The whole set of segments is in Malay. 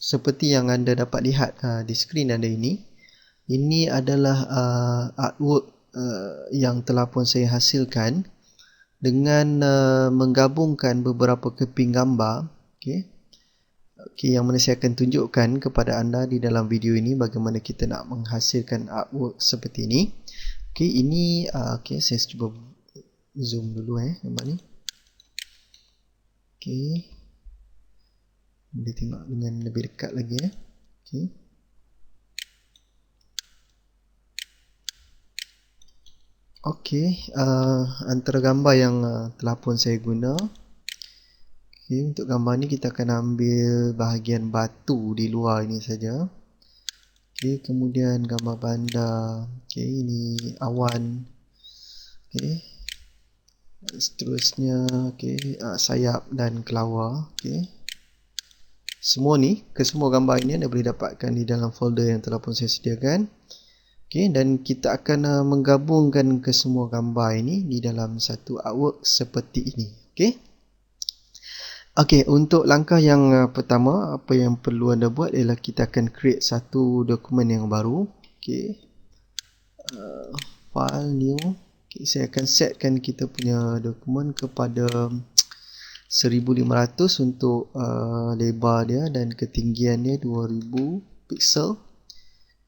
seperti yang anda dapat lihat di skrin anda ini adalah artwork yang telah pun saya hasilkan dengan menggabungkan beberapa keping gambar. Yang mana saya akan tunjukkan kepada anda di dalam video ini bagaimana kita nak menghasilkan artwork seperti ini. Ini saya cuba zoom dulu gambar ni. Boleh tengok dengan lebih dekat lagi antara gambar yang telah pun saya guna. Untuk gambar ni kita akan ambil bahagian batu di luar ini saja. Kemudian gambar bandar. Ini awan. Seterusnya sayap dan kelawar. Kesemua gambar ini anda boleh dapatkan di dalam folder yang telah pun saya sediakan. Dan kita akan menggabungkan kesemua gambar ini di dalam satu artwork seperti ini. Untuk langkah yang pertama, apa yang perlu anda buat ialah kita akan create satu dokumen yang baru. File new. Saya akan setkan kita punya dokumen kepada 1500 untuk lebar dia dan ketinggian dia 2000 pixel.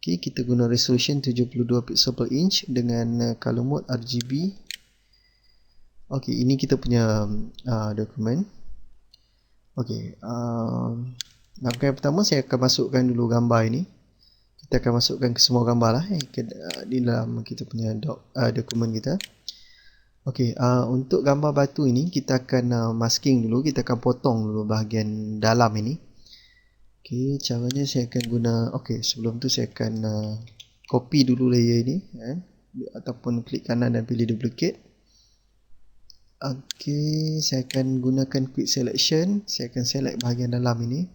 Kita guna resolution 72 pixel per inch dengan color mode RGB. Ini kita punya dokumen. Langkah yang pertama saya akan masukkan dulu gambar ini. Kita akan masukkan ke semua gambar di dalam kita punya dokumen kita. Untuk gambar batu ini kita akan masking dulu. Kita akan potong dulu bahagian dalam ini. Caranya saya akan guna. Sebelum tu saya akan copy dulu layer ini ataupun klik kanan dan pilih duplicate. Saya akan gunakan quick selection. Saya akan select bahagian dalam ini.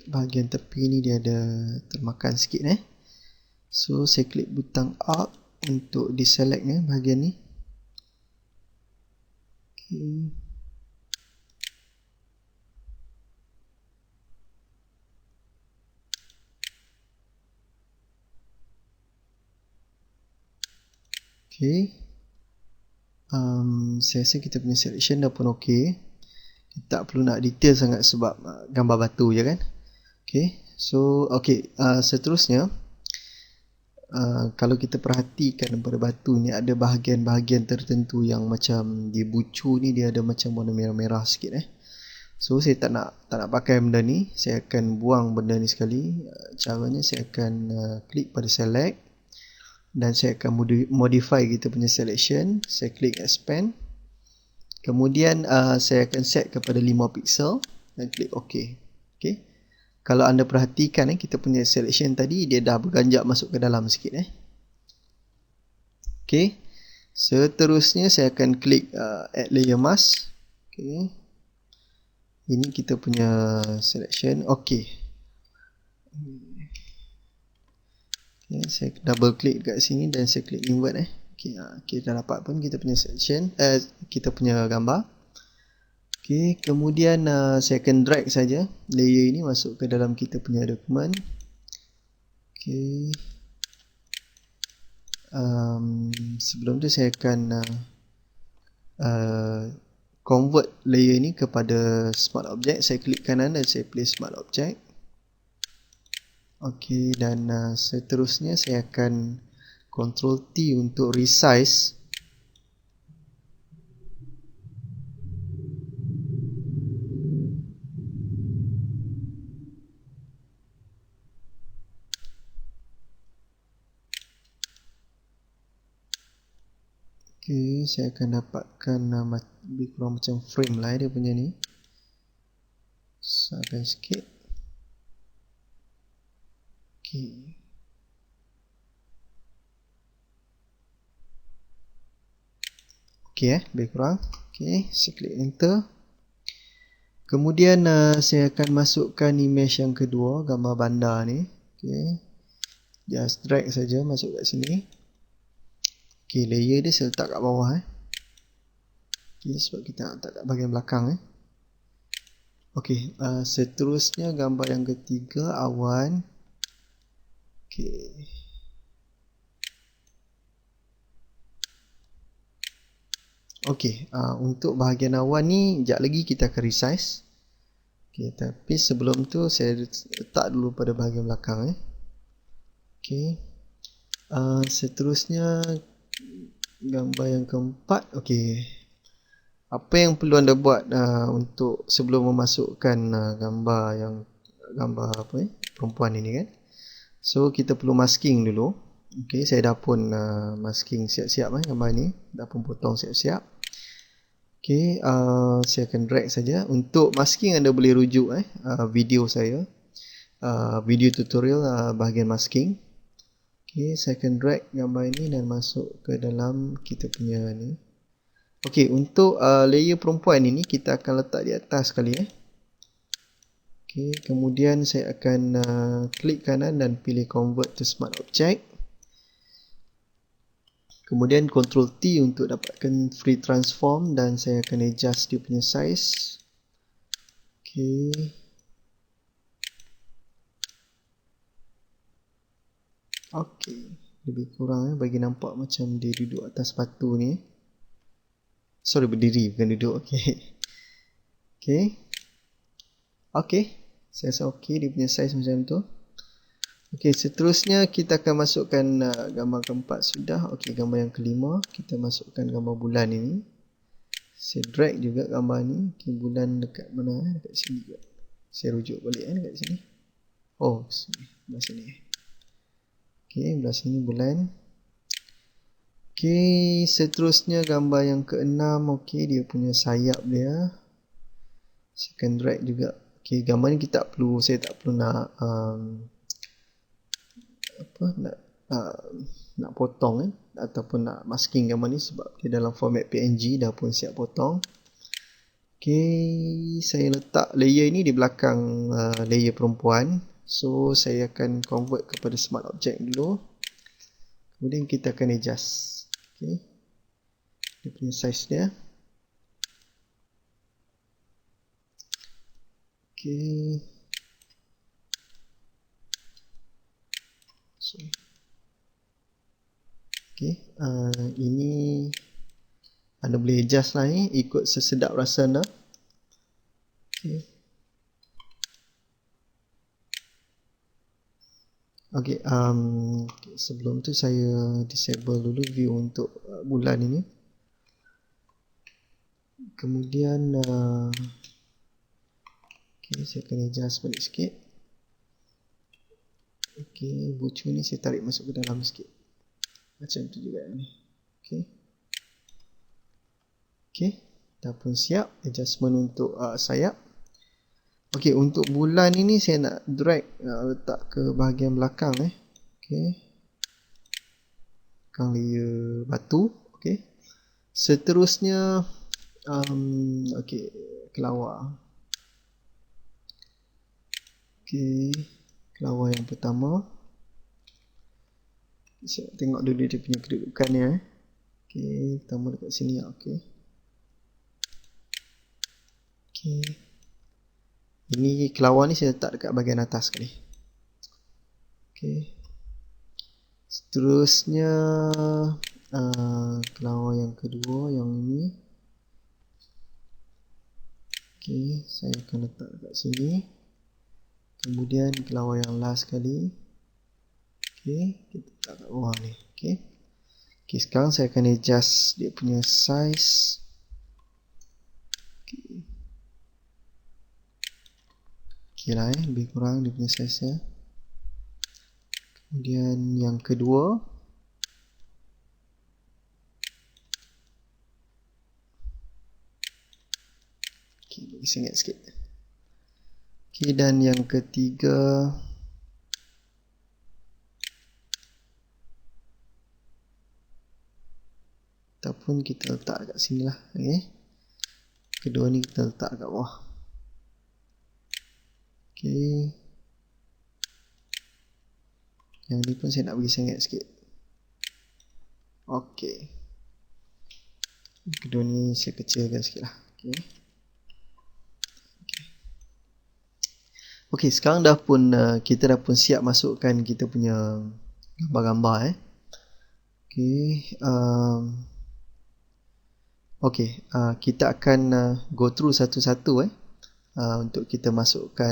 Bahagian tepi ni dia ada termakan sikit So saya klik butang Alt untuk deselect bahagian ni. Saya rasa kita punya selection dah pun okey. Kita tak perlu nak detail sangat sebab gambar batu je kan. Seterusnya kalau kita perhatikan pada batu ni ada bahagian-bahagian tertentu yang macam di bucu ni dia ada macam warna merah-merah sikit So saya tak nak pakai benda ni. Saya akan buang benda ni sekali. Caranya saya akan klik pada select dan saya akan modify kita punya selection. Saya klik expand. Kemudian saya akan set kepada 5 pixel dan klik OK. Kalau anda perhatikan kita punya selection tadi dia dah berganjak masuk ke dalam sikit Seterusnya saya akan klik add layer mask. Ini kita punya selection. Saya double klik kat sini dan saya klik invert kita dapat pun kita punya selection, kita punya gambar. Kemudian saya akan drag saja layer ini masuk ke dalam kita punya dokumen. Sebelum tu saya akan convert layer ini kepada smart object. Saya klik kanan dan saya pilih smart object. Dan seterusnya saya akan Ctrl T untuk resize. Saya akan dapatkan lebih kurang macam frame lah dia punya ni. Besarkan sikit. Lebih kurang. Saya klik enter. Kemudian saya akan masukkan image yang kedua, gambar bandar ni. Just drag saja masuk kat sini. Layer dia saya letak kat bawah sebab kita nak letak kat bahagian belakang Okey, seterusnya gambar yang ketiga, awan. Okey. Okey, untuk bahagian awan ni sekejap lagi kita akan resize. Okey, tapi sebelum tu saya letak dulu pada bahagian belakang. Okey. Seterusnya gambar yang keempat. Okey. Apa yang perlu anda buat untuk sebelum memasukkan gambar perempuan ini kan? So kita perlu masking dulu. Okey, saya dah pun masking siap-siap gambar ni, dah pun potong siap-siap. Okey, saya akan drag saja. Untuk masking anda boleh rujuk video saya, video tutorial bahagian masking. Okey, saya akan drag gambar ini dan masuk ke dalam kita punya ni. Okey, untuk layer perempuan ini kita akan letak di atas sekali. Okey, kemudian saya akan klik kanan dan pilih convert to smart object. Kemudian Ctrl T untuk dapatkan free transform dan saya akan adjust dia punya size. Okey. Okey, lebih kurang bagi nampak macam dia duduk atas batu ni. Sorry, berdiri bukan duduk. Okey. Okey. Okey. Saya rasa okey dia punya size macam tu. Okey, seterusnya kita akan masukkan gambar keempat sudah. Okey, gambar yang kelima kita masukkan gambar bulan ini. Saya drag juga gambar ni. Okey, bulan dekat mana? Dekat sini juga. Saya rujuk balik dekat sini. Oh, sini, belah sini. Okey, belah sini bulan. Okey, seterusnya gambar yang keenam. Okey, dia punya sayap dia. Saya akan drag juga. Okey, gambar ni kita tak perlu, saya tak perlu nak nak potong ataupun nak masking gambar ni sebab dia dalam format PNG dah pun siap potong. Okey, saya letak layer ini di belakang layer perempuan. So saya akan convert kepada smart object dulu. Kemudian kita akan adjust. Okey. Dia punya size dia. Okey. Okey, ini anda boleh adjust lah ikut sesedap rasa anda. Okey. Okey, sebelum tu saya disable dulu view untuk bulan ini. Kemudian okey, saya akan adjust balik sikit. Okey, bucu ni saya tarik masuk ke dalam sikit. Macam tu juga ni. Okey. Okey, dah pun siap adjustment untuk sayap. Okey, untuk bulan ini saya nak drag letak ke bahagian belakang Okey. Belakang layer batu. Okey. Seterusnya okey, kelawar. Okey, kelawar yang pertama. Saya tengok dulu dia punya kedudukannya Okey, pertama dekat sini okey. Okey. Ini kelawar ni saya letak dekat bahagian atas sekali. Okey. Seterusnya kelawar yang kedua yang ini. Okey, saya akan letak dekat sini. Kemudian kelawar yang last sekali. Okey, kita letak kat bawah ni. Okey. Okey, sekarang saya akan adjust dia punya size. Okey. Okey lah lebih kurang dia punya size nya. Kemudian yang kedua. Okey, bagi sengit sikit. Okey, dan yang ketiga. Ataupun kita letak dekat sini lah. Okay. Kedua ni kita letak dekat bawah. Okay. Yang ni pun saya nak bagi sengit sikit. Okay. Kedua ni saya kecilkan sikit lah. Okay. Okay. Okey, sekarang kita dah pun siap masukkan kita punya gambar-gambar Okey, kita akan go through satu-satu untuk kita masukkan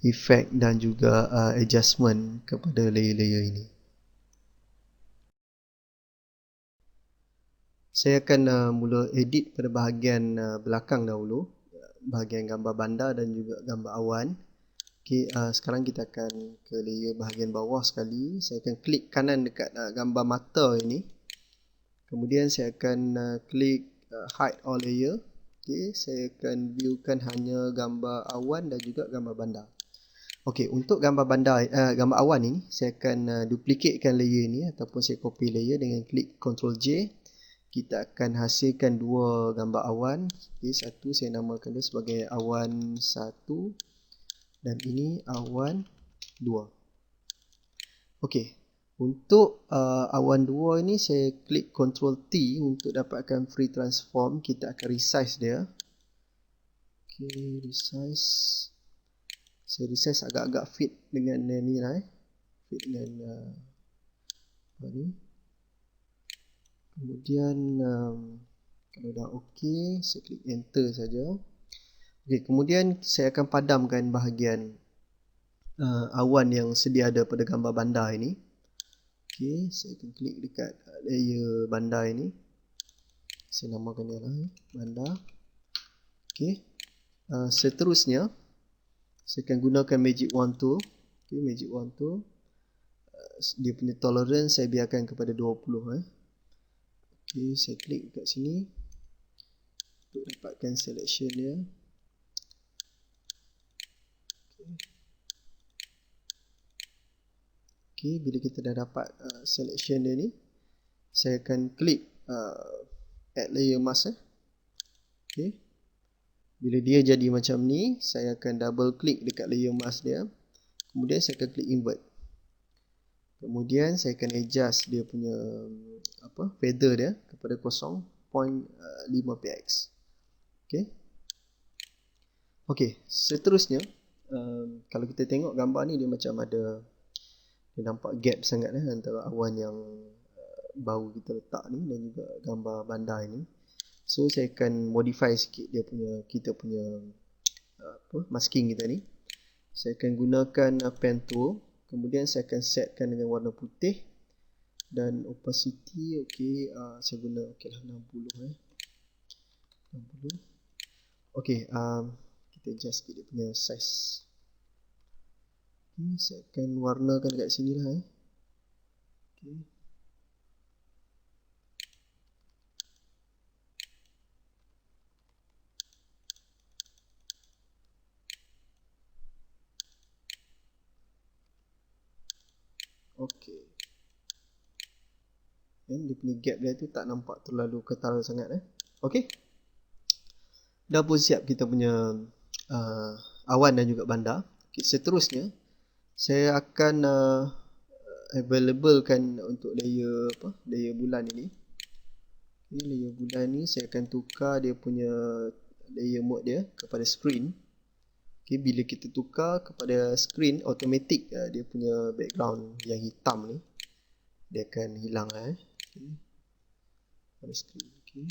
efek dan juga adjustment kepada layer-layer ini. Saya akan mula edit pada bahagian belakang dahulu, bahagian gambar bandar dan juga gambar awan. Okey, sekarang kita akan ke layer bahagian bawah sekali. Saya akan klik kanan dekat gambar mata ini. Kemudian saya akan klik hide all layer. Okey, saya akan viewkan hanya gambar awan dan juga gambar bandar. Okey, untuk gambar gambar awan ini, saya akan duplicatekan layer ini ataupun saya copy layer dengan klik Ctrl J. Kita akan hasilkan dua gambar awan. Okey, satu saya namakan dia sebagai awan 1 dan ini awan 2. Okey. Untuk awan 2 ini saya klik Ctrl T untuk dapatkan free transform. Kita akan resize dia. Okey, resize. Saya resize agak-agak fit dengan ni lah fit dengan ni. Kemudian kalau dah okey, saya klik enter saja. Okey, kemudian saya akan padamkan bahagian awan yang sedia ada pada gambar bandar ini. Okey, saya akan klik dekat layer bandar ini. Saya namakan dia lah bandar. Okey. Seterusnya saya akan gunakan magic wand tool. Okey, magic wand tool. Dia punya tolerance saya biarkan kepada 20 Okey, saya klik dekat sini untuk dapatkan selection dia. Okey, bila kita dah dapat selection dia ni, saya akan klik add layer mask Okey. Bila dia jadi macam ni, saya akan double klik dekat layer mask dia. Kemudian saya akan klik invert. Kemudian saya akan adjust dia punya feather dia kepada 0.5 px. Okey. Okey, seterusnya kalau kita tengok gambar ni dia macam dia nampak gap sangat antara awan yang baru kita letak ni dan juga gambar bandar ini. So saya akan modify sikit kita punya masking kita ni. Saya akan gunakan pen tool. Kemudian saya akan setkan dengan warna putih dan opacity saya guna lah 60 60. Okey, kita adjust sikit dia punya size. Saya akan warnakan dekat sini lah Okey. Okey. Dan dia punya gap dia tu tak nampak terlalu ketal sangat Okey. Dah pun siap kita punya awan dan juga bandar. Okay, seterusnya saya akan availablekan untuk layer bulan ini. Layer bulan ni saya akan tukar dia punya layer mode dia kepada screen. Okay, bila kita tukar kepada screen, automatic dia punya background yang hitam ni dia akan hilang pada screen. Okay.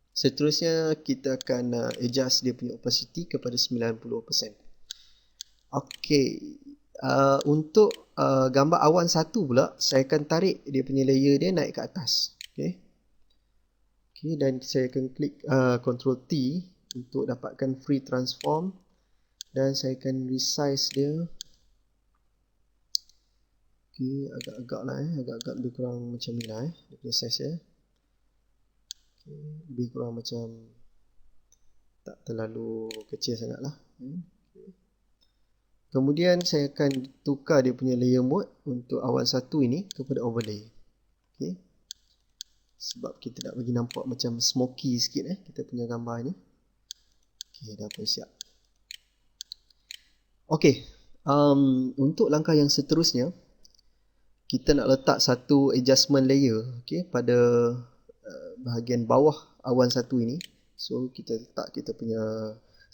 Seterusnya kita akan adjust dia punya opacity kepada 90%. Okey. Untuk gambar awan 1 pula, saya akan tarik dia punya layer dia naik ke atas. Okey. Okey, dan saya akan klik Ctrl T untuk dapatkan free transform dan saya akan resize dia. Okey, agak-agak lah agak-agak lebih kurang macam ni lah dia punya size dia. Lebih kurang macam tak terlalu kecil sangat lah. Kemudian saya akan tukar dia punya layer mode untuk awan 1 ini kepada overlay. Okay. Sebab kita nak bagi nampak macam smoky sikit kita punya gambar ni. Okay, dah pun siap. Okay, untuk langkah yang seterusnya, kita nak letak satu adjustment layer pada bahagian bawah awan 1 ini. So kita letak kita punya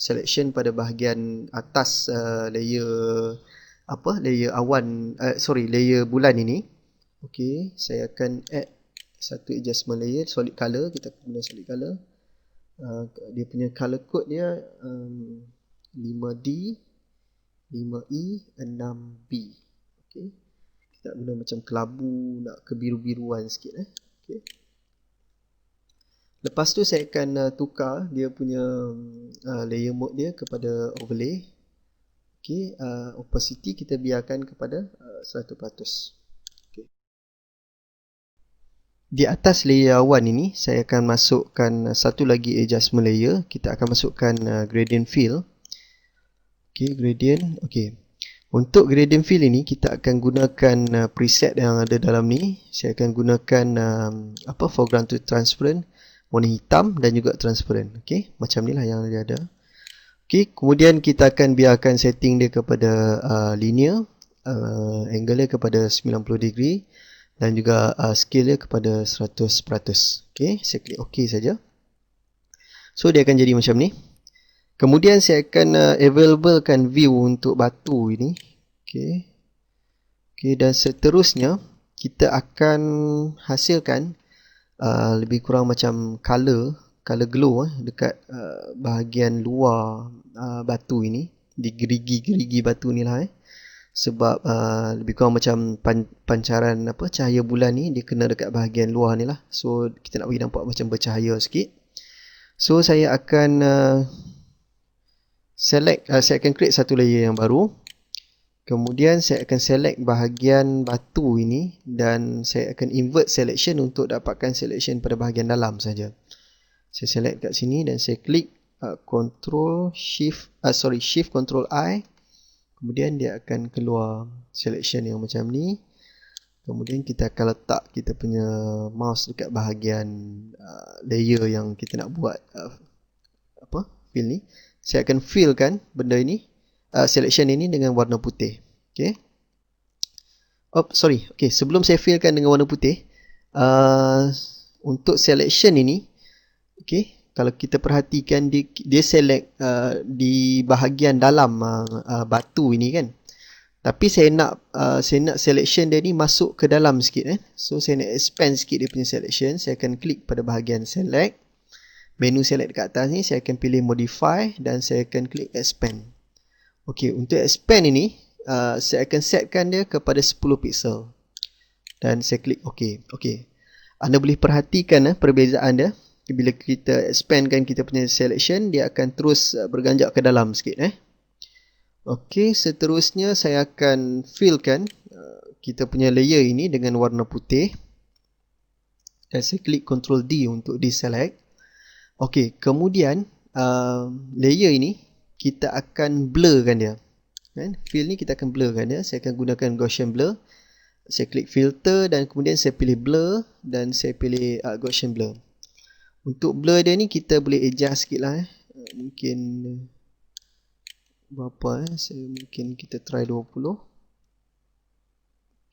selection pada bahagian atas layer awan, layer bulan ini. Okey, saya akan add satu adjustment layer, solid color. Kita akan guna solid color. Dia punya color code dia 5D, 5E, 6B. Okey, kita guna macam kelabu, nak kebiru-biruan sikit. Okey. Lepas tu saya akan tukar dia punya layer mode dia kepada overlay. Okey, opacity kita biarkan kepada 100%. Okay. Di atas layer awan ini, saya akan masukkan satu lagi adjustment layer. Kita akan masukkan gradient fill. Okey, gradient. Okey. Untuk gradient fill ini, kita akan gunakan preset yang ada dalam ni. Saya akan gunakan foreground to transparent, warna hitam dan juga transparent. Okey, macam ni lah yang dia ada. Okey, kemudian kita akan biarkan setting dia kepada linear, angle dia kepada 90 degree dan juga scale dia kepada 100%. Okey, saya klik OK saja. So dia akan jadi macam ni. Kemudian saya akan availablekan view untuk batu ini. Okey. Okey, dan seterusnya kita akan hasilkan lebih kurang macam color glow dekat bahagian luar batu ini, di gerigi-gerigi batu ni lah sebab lebih kurang macam pancaran cahaya bulan ni dia kena dekat bahagian luar ni lah, so kita nak bagi nampak macam bercahaya sikit. So saya akan saya akan create satu layer yang baru. Kemudian saya akan select bahagian batu ini dan saya akan invert selection untuk dapatkan selection pada bahagian dalam saja. Saya select kat sini dan saya klik Shift Control I. Kemudian dia akan keluar selection yang macam ni. Kemudian kita akan letak kita punya mouse dekat bahagian layer yang kita nak buat fill ni. Saya akan fill kan benda ini, selection ini dengan warna putih. Okey. Okey, sebelum saya fillkan dengan warna putih, untuk selection ini, okey, kalau kita perhatikan dia select di bahagian dalam batu ini kan. Tapi saya nak selection dia ni masuk ke dalam sikit So saya nak expand sikit dia punya selection. Saya akan klik pada bahagian select. Menu select dekat atas ni, saya akan pilih modify dan saya akan klik expand. Okey, untuk expand ini, saya akan setkan dia kepada 10 pixel. Dan saya klik OK. Okey. Anda boleh perhatikan perbezaan dia. Bila kita expandkan kita punya selection, dia akan terus berganjak ke dalam sikit. Okey, seterusnya saya akan fillkan kita punya layer ini dengan warna putih. Dan saya klik Ctrl D untuk deselect. Okey, kemudian layer ini kita akan blurkan dia. Fill ni kita akan blurkan dia. Saya akan gunakan Gaussian blur. Saya klik filter dan kemudian saya pilih blur dan saya pilih Gaussian blur. Untuk blur dia ni kita boleh adjust sikit lah. Mungkin berapa mungkin kita try 20.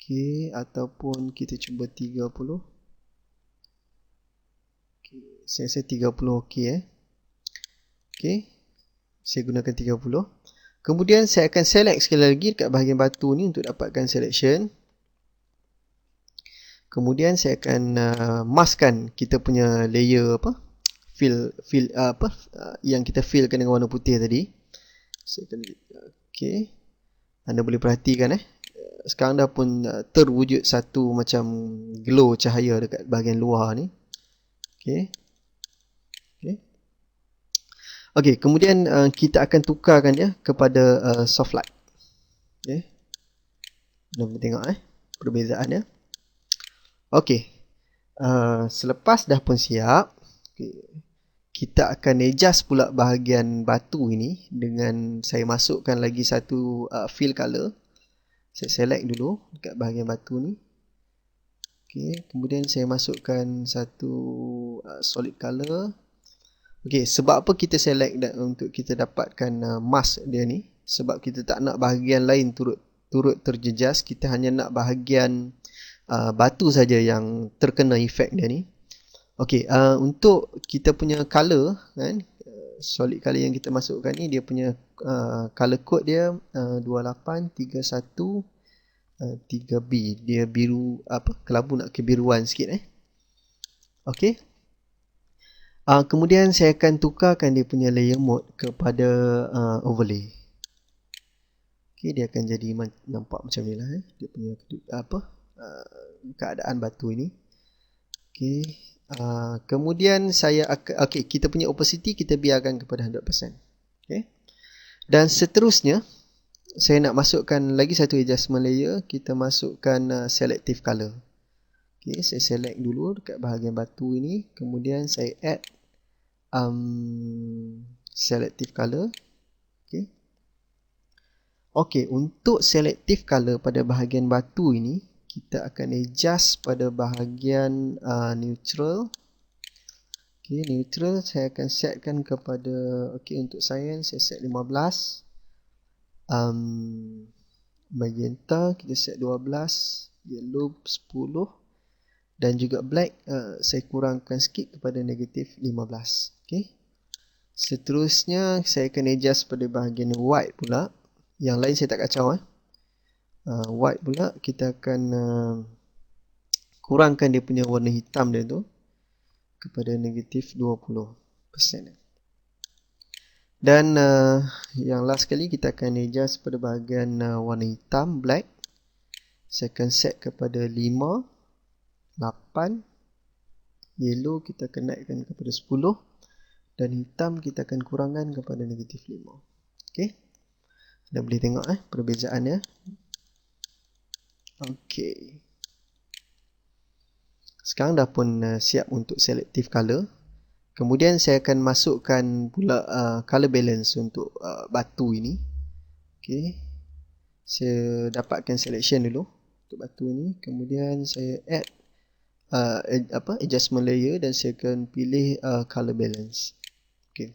Okey, ataupun kita cuba 30. Okey, saya rasa 30 okey Okey, saya gunakan 30. Kemudian saya akan select sekali lagi dekat bahagian batu ni untuk dapatkan selection. Kemudian saya akan maskkan kita punya layer fill yang kita fillkan dengan warna putih tadi. Saya akan okey. Anda boleh perhatikan sekarang dah pun terwujud satu macam glow cahaya dekat bahagian luar ni. Okey. Okey, kemudian kita akan tukarkan dia kepada soft light. Okey. Anda boleh tengok perbezaan dia. Okey. Selepas dah pun siap, kita akan adjust pula bahagian batu ini dengan saya masukkan lagi satu fill color. Saya select dulu dekat bahagian batu ni. Okey, kemudian saya masukkan satu solid color. Okey, sebab apa kita select untuk kita dapatkan mask dia ni? Sebab kita tak nak bahagian lain turut terjejas, kita hanya nak bahagian batu saja yang terkena efek dia ni. Okey, untuk kita punya color kan, solid color yang kita masukkan ni, dia punya color code dia 28313B. Dia biru, kelabu nak kebiruan sikit Okey. Kemudian saya akan tukarkan dia punya layer mode kepada overlay. Okey, dia akan jadi nampak macam ni lah dia punya keadaan batu ini. Okey. Kemudian saya akan kita punya opacity kita biarkan kepada 100%. Okey. Dan seterusnya saya nak masukkan lagi satu adjustment layer. Kita masukkan selective color. Okey, saya select dulu dekat bahagian batu ini, kemudian saya add selective color. Okey. Okey, untuk selective color pada bahagian batu ini, kita akan adjust pada bahagian neutral. Okey, neutral saya akan setkan kepada, untuk cyan saya set 15. Magenta kita set 12, yellow 10 dan juga black saya kurangkan sikit kepada negatif 15. Okey. Seterusnya saya akan adjust pada bahagian white pula. Yang lain saya tak kacau white pula kita akan kurangkan dia punya warna hitam dia tu kepada negatif 20%. Dan yang last sekali kita akan adjust pada bahagian warna hitam black. Saya akan set kepada 5, 8, yellow kita akan naikkan kepada 10 dan hitam kita akan kurangkan kepada negatif 5. Okey. Anda boleh tengok perbezaannya. Okey. Sekarang dah pun siap untuk selective color. Kemudian saya akan masukkan pula color balance untuk batu ini. Okey. Saya dapatkan selection dulu untuk batu ini. Kemudian saya add adjustment layer dan saya akan pilih color balance. Okey.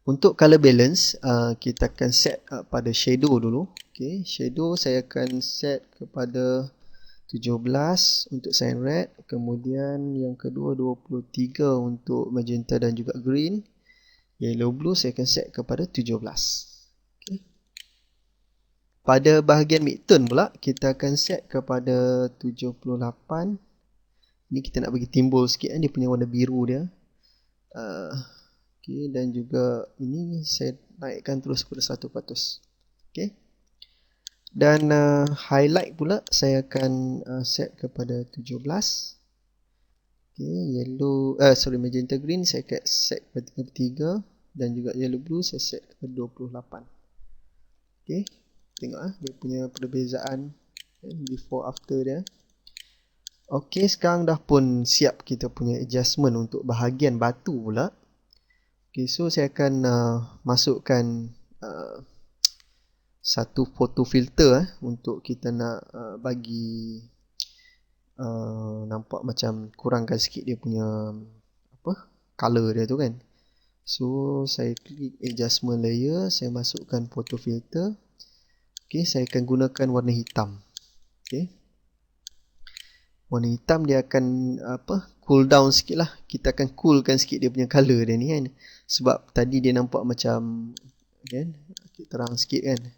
Untuk color balance, kita akan set pada shadow dulu. Okay, shadow saya akan set kepada 17 untuk cyan red. Kemudian yang kedua 23 untuk magenta dan juga green. Yellow blue saya akan set kepada 17. Okay. Pada bahagian midtone pula, kita akan set kepada 78. Ini kita nak bagi timbul sikit dia punya warna biru dia. Okay, dan juga ini saya naikkan terus kepada 100%. Okay. Dan highlight pula saya akan set kepada 17. Okay, yellow, magenta green saya akan set kepada 33 dan juga yellow blue saya set kepada 28. Okay, tengok dia punya perbezaan before after dia. Okay, sekarang dah pun siap kita punya adjustment untuk bahagian batu pula. Okay, so saya akan masukkan satu photo filter untuk kita nak bagi nampak macam kurangkan sikit dia punya color dia tu kan. So saya klik adjustment layer, saya masukkan photo filter. Okay, saya akan gunakan warna hitam. Okay. Warna hitam dia akan cool down sikit lah. Kita akan coolkan sikit dia punya color dia ni kan. Sebab tadi dia nampak macam kan, terang sikit kan.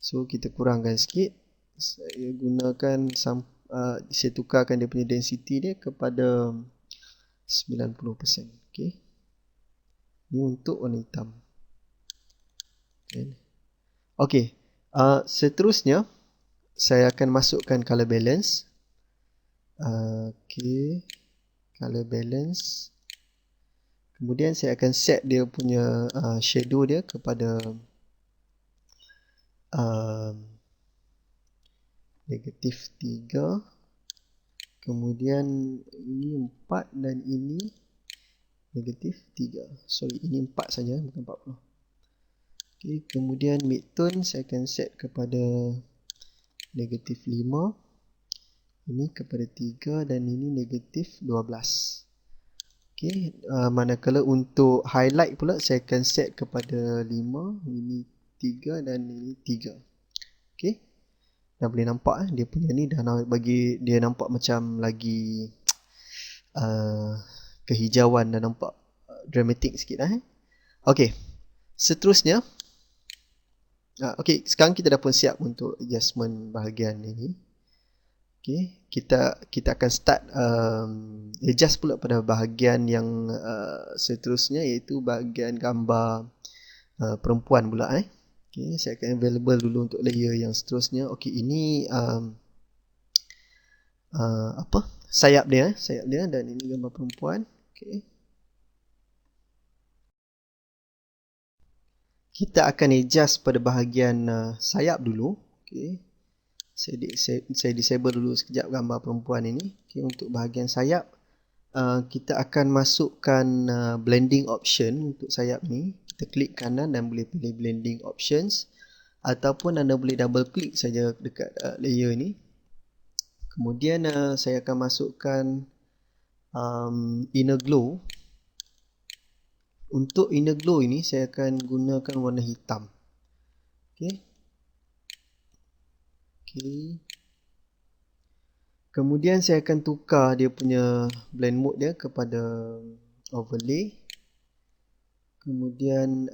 So kita kurangkan sikit. Saya gunakan saya tukarkan dia punya density dia kepada 90%. Okay. Ini untuk warna hitam. Okay. Seterusnya saya akan masukkan color balance. Okay, color balance. Kemudian saya akan set dia punya shadow dia kepada negatif 3. Kemudian ini 4 dan ini negatif 3. Sorry, ini 4 saja, bukan 40. Okay, kemudian midtone saya akan set kepada negatif 5. Ini kepada 3 dan ini negatif 12. Okay, manakala untuk highlight pula saya akan set kepada 5. Ini 3 dan ini 3. Okay, dah boleh nampak dia punya ni dah bagi dia nampak macam lagi kehijauan, dah nampak dramatic sikit lah. Okay, seterusnya, okay, sekarang kita dah pun siap untuk adjustment bahagian ini. Okay, kita akan start adjust pula pada bahagian yang seterusnya, iaitu bahagian gambar perempuan pula. Okay, saya akan available dulu untuk layer yang seterusnya. Okay, ini sayap dia, dan ini gambar perempuan. Okay. Kita akan adjust pada bahagian sayap dulu. Okay. Saya disable dulu sekejap gambar perempuan ini. Okay, untuk bahagian sayap, kita akan masukkan blending option untuk sayap ni. Kita klik kanan dan boleh pilih blending options, ataupun anda boleh double klik saja dekat layer ni. Kemudian saya akan masukkan inner glow. Untuk inner glow ini saya akan gunakan warna hitam. Okay. Okay. Kemudian saya akan tukar dia punya blend mode dia kepada overlay. Kemudian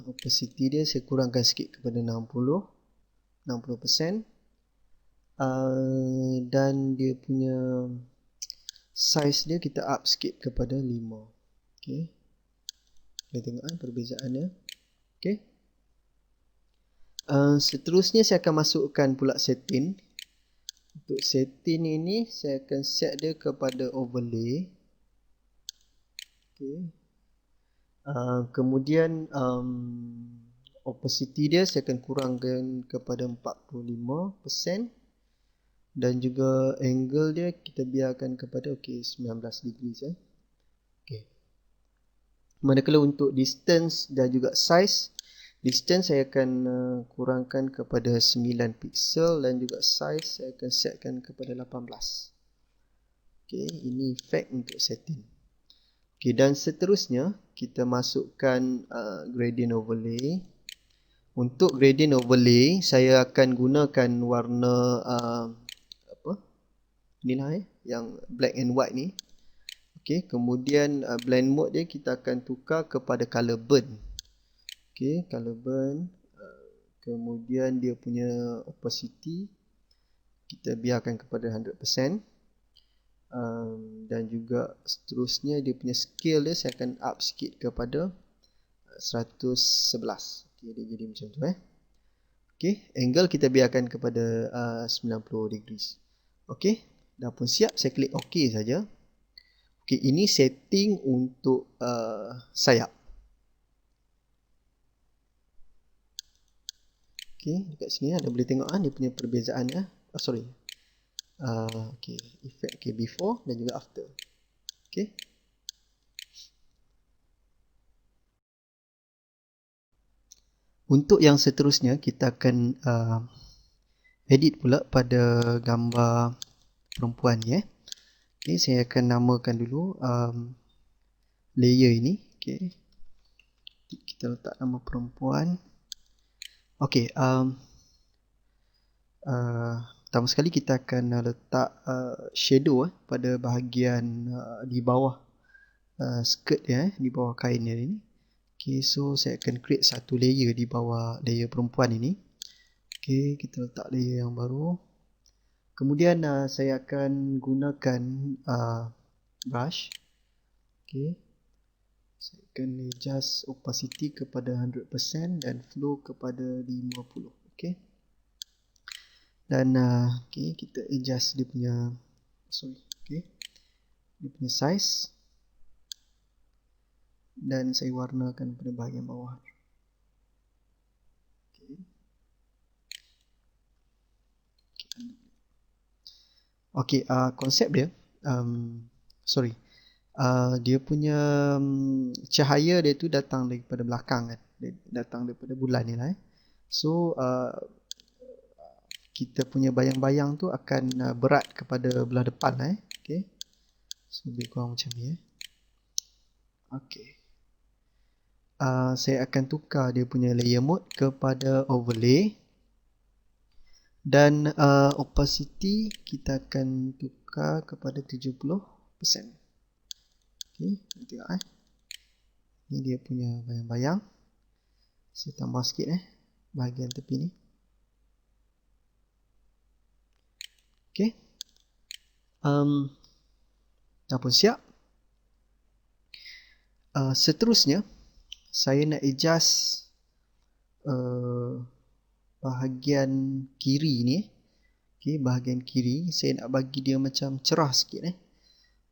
opacity dia saya kurangkan sikit kepada 60%. Dan dia punya size dia kita up sikit kepada 5. Okay. Kita tengok perbezaannya. Okay. Seterusnya saya akan masukkan pula setting. Untuk setting ini saya akan set dia kepada overlay. Okay. Kemudian opacity dia saya akan kurangkan kepada 45%. Dan juga angle dia kita biarkan kepada 19 degrees. Okay. Manakala untuk distance dan juga size, distance saya akan kurangkan kepada 9 pixel dan juga size saya akan setkan kepada 18. Okay, ini efek untuk setting. Okay, dan seterusnya kita masukkan gradient overlay. Untuk gradient overlay saya akan gunakan warna inilah yang black and white ni. Okay, kemudian blend mode dia kita akan tukar kepada color burn. Okay, color burn. Kemudian dia punya opacity kita biarkan kepada 100%. Dan juga seterusnya dia punya scale dia saya akan up sikit kepada 111. Okay, dia jadi macam tu. Okay, angle kita biarkan kepada 90 degrees. Okay, dah pun siap, saya klik OK saja. Okay, ini setting untuk sayap. Okay, dekat sini anda boleh tengok dia punya perbezaannya. Okay, effect before dan juga after. Okay. Untuk yang seterusnya kita akan edit pula pada gambar perempuan ni. Okay, saya akan namakan dulu layer ini. Okay. Kita letak nama perempuan. Okay, pertama sekali kita akan letak shadow pada bahagian di bawah skirt dia, di bawah kain dia ni. Okay, so saya akan create satu layer di bawah layer perempuan ini. Okay, kita letak layer yang baru. Kemudian saya akan gunakan brush. Okay, saya akan adjust opacity kepada 100% dan flow kepada 50. Okay. Dan okay, kita adjust dia punya dia punya size. Dan saya warnakan pada bahagian bawah. Okay, konsep dia dia punya cahaya dia tu datang daripada belakang kan. Dia datang daripada bulan ni lah. So kita punya bayang-bayang tu akan berat kepada belah depan lah. Okay. So lebih kurang macam ni. Okay. Saya akan tukar dia punya layer mode kepada overlay. Dan opacity kita akan tukar kepada 70%. Okay, tengok Ini dia punya bayang-bayang. Saya tambah sikit bahagian tepi ni. Okay. Dah pun siap. Seterusnya saya nak adjust bahagian kiri ni. Okay, bahagian kiri saya nak bagi dia macam cerah sikit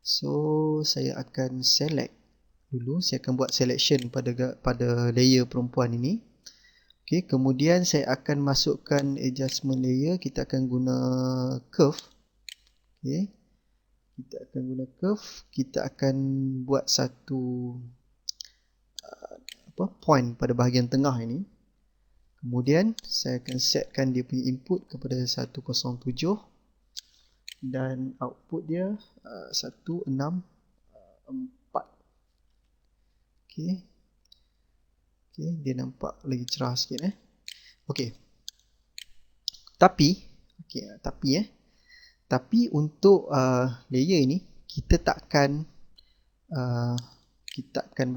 So saya akan select dulu. Saya akan buat selection pada layer perempuan ini. Okay, kemudian saya akan masukkan adjustment layer. Kita akan guna curve. Okay, kita akan guna curve. Kita akan buat satu point pada bahagian tengah ini. Kemudian saya akan setkan dia punya input kepada 107 dan output dia 164. Okay. Okay, dia nampak lagi cerah sikit Okay. Tapi untuk layer ini kita takkan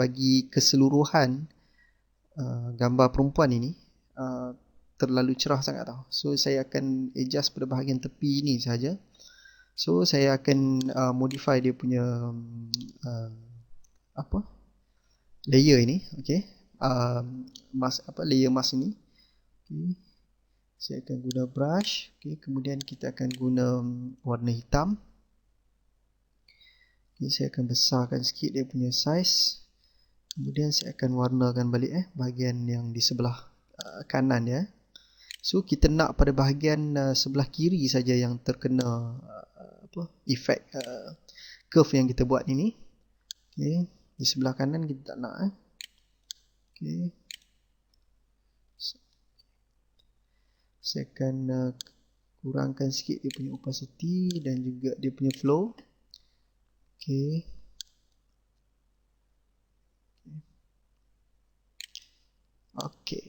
bagi keseluruhan gambar perempuan ini terlalu cerah sangat tau. So saya akan adjust pada bahagian tepi ini saja. So saya akan modify dia punya layer ini. Okay. Layer mask ini. Okay. Saya akan guna brush. Okay. Kemudian kita akan guna warna hitam. Okay. Saya akan besarkan sikit dia punya size. Kemudian saya akan warnakan balik bahagian yang di sebelah kanan ya. So kita nak pada bahagian sebelah kiri saja yang terkena efek curve yang kita buat ini. Okay. Di sebelah kanan kita tak nak Okay. Saya akan kurangkan sikit dia punya opacity dan juga dia punya flow. Okay. Okay.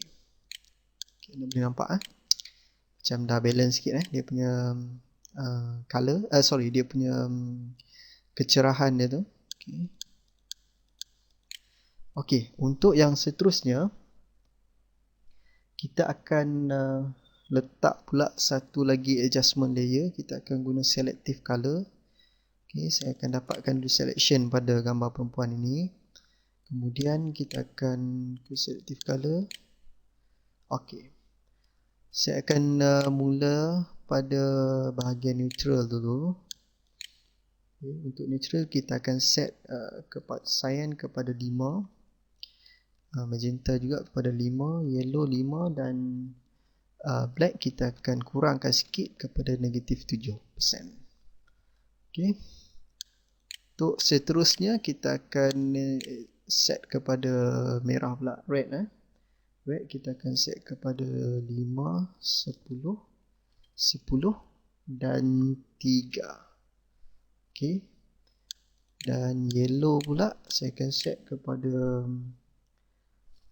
Anda boleh nampak macam dah balance sikit dia punya color, dia punya kecerahan dia tu. Okay. Okay, untuk yang seterusnya kita akan letak pula satu lagi adjustment layer. Kita akan guna selective color. Okay, saya akan dapatkan dulu selection pada gambar perempuan ini. Kemudian kita akan ke selective color. Okay. Saya akan mula pada bahagian neutral dulu. Okay, untuk neutral kita akan set cyan kepada 5. Magenta juga kepada 5, yellow 5 dan black kita akan kurangkan sikit kepada negatif 7%. Okay. Untuk seterusnya kita akan set kepada merah pula, red Red kita akan set kepada 5, 10, 10 dan 3. Okay. Dan yellow pula saya akan set kepada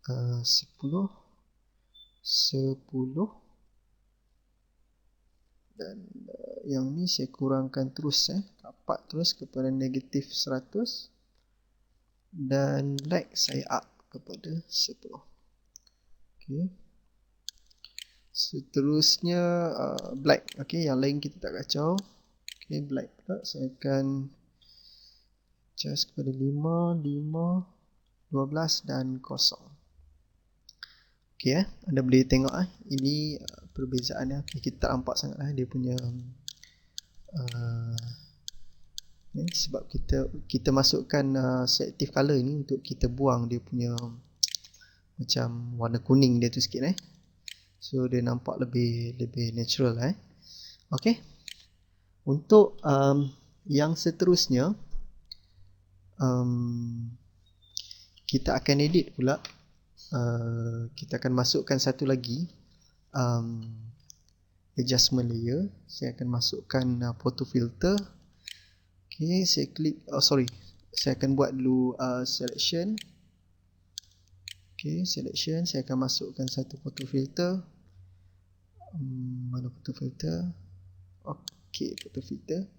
10, 10 dan yang ni saya kurangkan terus 4 terus kepada negatif 100 dan black saya up kepada 10. Okay. Seterusnya black. Okay, yang lain kita tak kacau. Okay, black pula saya akan adjust kepada 5, 5, 12 dan 0. Okay, anda boleh tengok ini perbezaannya. Okay, kita tak nampak sangat dia punya sebab kita masukkan selective color ini untuk kita buang dia punya macam warna kuning dia tu sikit so dia nampak lebih natural Okay. Untuk yang seterusnya kita akan edit pula. Kita akan masukkan satu lagi adjustment layer. Saya akan masukkan photo filter. Okay, saya klik, saya akan buat dulu selection. Okay, selection, saya akan masukkan satu photo filter. Mana photo filter? Okay, photo filter.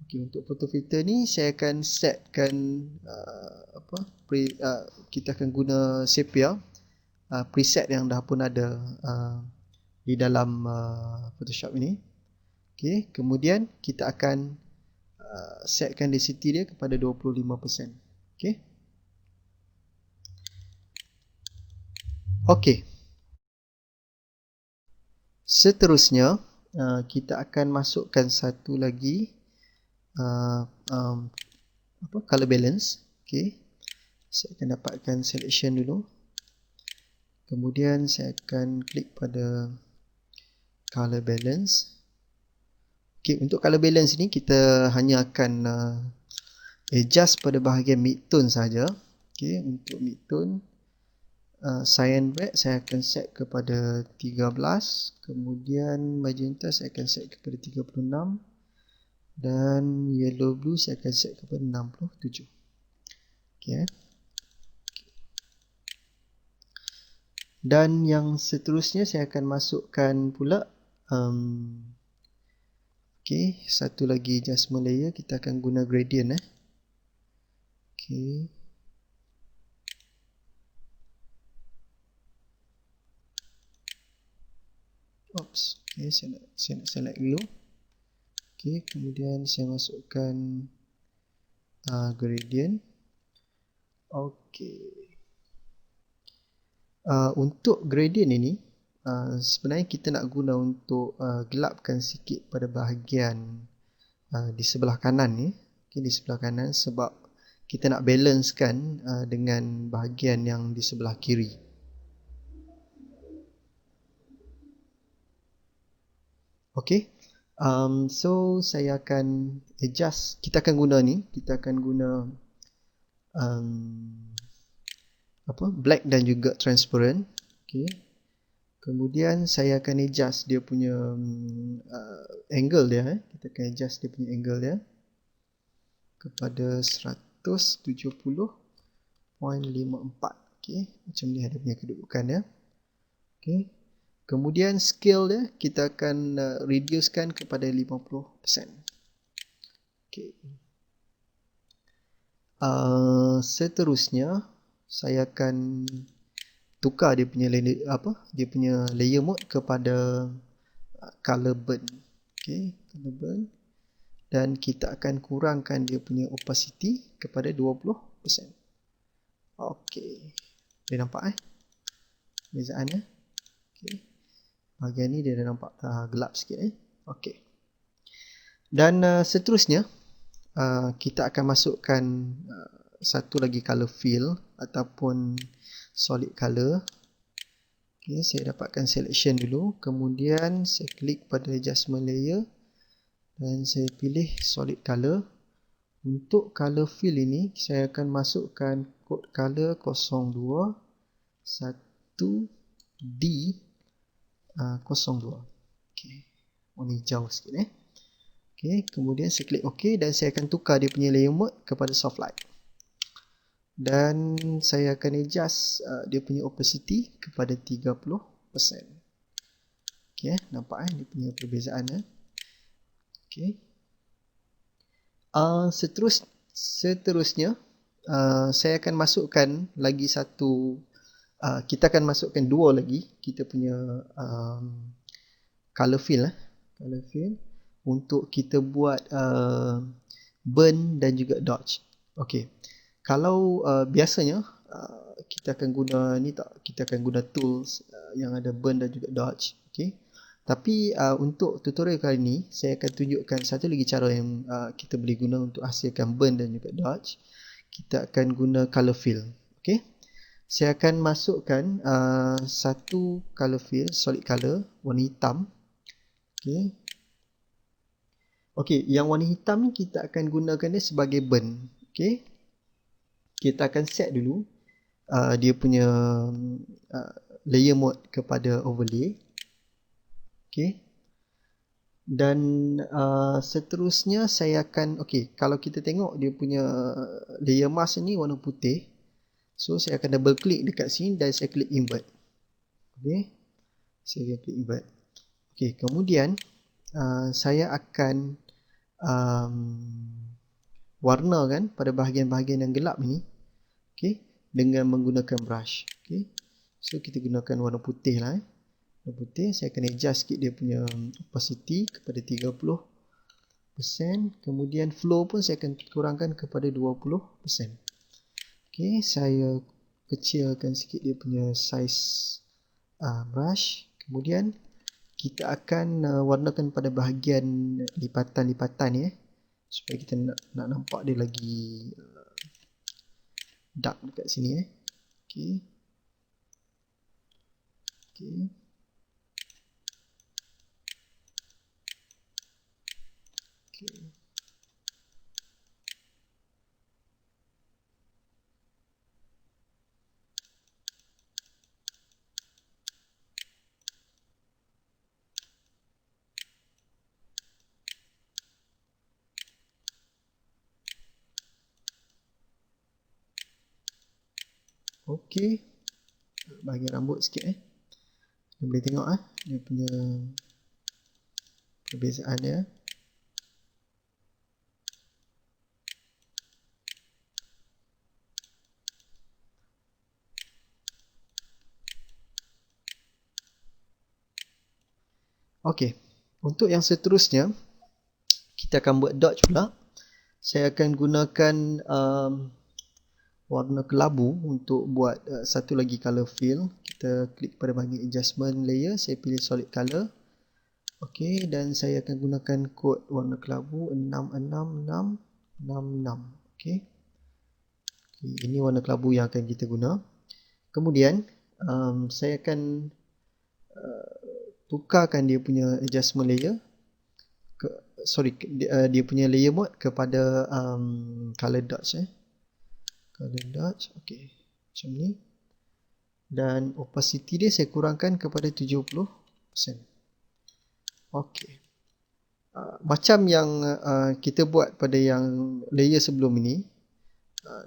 Okey, untuk photo filter ni saya akan setkan kita akan guna sepia preset yang dah pun ada di dalam Photoshop ini. Okey, kemudian kita akan setkan density dia kepada 25%. Okey. Okey. Seterusnya kita akan masukkan satu lagi color balance. Okey. Saya akan dapatkan selection dulu. Kemudian saya akan klik pada color balance. Okey, untuk color balance ni kita hanya akan adjust pada bahagian midtone saja. Okey, untuk midtone cyan red saya akan set kepada 13, kemudian magenta saya akan set kepada 36 dan yellow blue saya akan set kepada 67. Okey. Dan yang seterusnya saya akan masukkan pula okey, satu lagi adjustment layer, kita akan guna gradient okey. Oops, okey, saya nak select dulu. Okey, kemudian saya masukkan gradient. Okey. Untuk gradient ini sebenarnya kita nak guna untuk gelapkan sikit pada bahagian di sebelah kanan ni. Okay, di sebelah kanan sebab kita nak balancekan dengan bahagian yang di sebelah kiri. Okay, so saya akan adjust, kita akan guna ni, kita akan guna black dan juga transparent. Okay. Kemudian saya akan adjust dia punya angle dia. Kita akan adjust dia punya angle dia kepada 170.54. Okay. Macam ni ada punya kedudukan dia. Okay. Kemudian scale dia kita akan reducekan kepada 50%. Okay. Seterusnya saya akan tukar dia punya layer mode kepada color burn. Okey, color burn, dan kita akan kurangkan dia punya opacity kepada 20%. Okey. Boleh nampak perbezaannya? Okey. Bahagian ni dia dah nampak gelap sikit Okey. Dan seterusnya kita akan masukkan satu lagi color fill ataupun solid color. Okay, saya dapatkan selection dulu, kemudian saya klik pada adjustment layer dan saya pilih solid color. Untuk color fill ini saya akan masukkan kod color 02 1D02. Okay, warna hijau sikit Okay, kemudian saya klik OK dan saya akan tukar dia punya layer mode kepada soft light. Dan saya akan adjust dia punya opacity kepada 30%. Okay, nampak dia punya perbezaan Okay. Seterusnya saya akan masukkan lagi satu, kita akan masukkan dua lagi kita punya color fill color fill untuk kita buat burn dan juga dodge. Okey. Kalau biasanya kita akan guna ni kita akan guna tools yang ada burn dan juga dodge. Okey. Tapi untuk tutorial kali ini saya akan tunjukkan satu lagi cara yang kita boleh guna untuk hasilkan burn dan juga dodge. Kita akan guna color fill. Okey. Saya akan masukkan satu color fill solid color warna hitam. Okey. Okey, yang warna hitam ni kita akan gunakan dia sebagai burn. Okey. Kita akan set dulu dia punya layer mode kepada overlay. Okey. Dan seterusnya saya akan, okey, kalau kita tengok dia punya layer mask ni warna putih. So saya akan double klik dekat sini dan saya klik invert. Okey. Saya akan klik invert. Okey, kemudian saya akan warna kan pada bahagian-bahagian yang gelap ini, okay, dengan menggunakan brush. Okay. So kita gunakan warna putih lah. Warna putih, saya akan adjust sikit dia punya opacity kepada 30%. Kemudian flow pun saya akan kurangkan kepada 20%. Okay, saya kecilkan sikit dia punya size brush. Kemudian kita akan warnakan pada bahagian lipatan-lipatan ni supaya kita nak nampak dia lagi dark dekat sini Okay. Okay. Okay. Okey. Bahagian rambut sikit Kita boleh tengok dia punya perbezaan dia. Okey. Untuk yang seterusnya kita akan buat dodge pula. Saya akan gunakan warna kelabu untuk buat satu lagi color fill. Kita klik pada bahagian adjustment layer, saya pilih solid color. Okey, dan saya akan gunakan kod warna kelabu 66666. Okey. Ini warna kelabu yang akan kita guna. Kemudian saya akan tukarkan dia punya adjustment layer dia punya layer mode kepada color dodge color dodge. Okey, macam ni. Dan opacity dia saya kurangkan kepada 70%. Okey. Macam yang kita buat pada yang layer sebelum ini,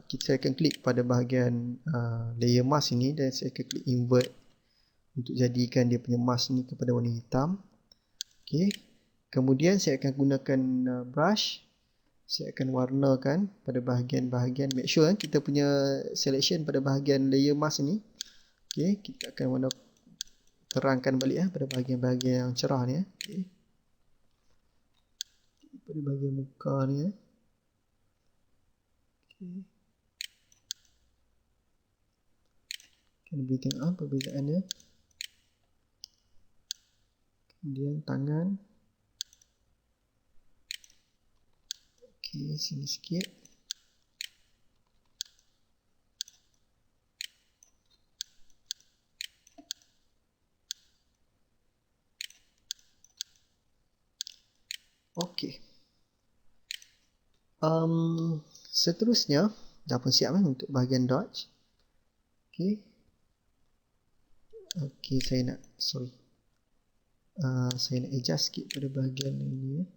kita akan klik pada bahagian layer mask ini dan saya akan klik invert untuk jadikan dia punya mask ni kepada warna hitam. Okey. Kemudian saya akan gunakan brush. Saya akan warnakan pada bahagian-bahagian. Make sure kita punya selection pada bahagian layer mask ni. Okey, kita akan warna terangkan balik pada bahagian-bahagian yang cerah ni. Okey. Pada bahagian muka ni Okey. Kita boleh tengok perbezaan dia. Kemudian tangan. Okey, sini sikit. Okey. Seterusnya dah pun siap untuk bahagian dodge. Okey. Okey, saya nak adjust sikit pada bahagian ini.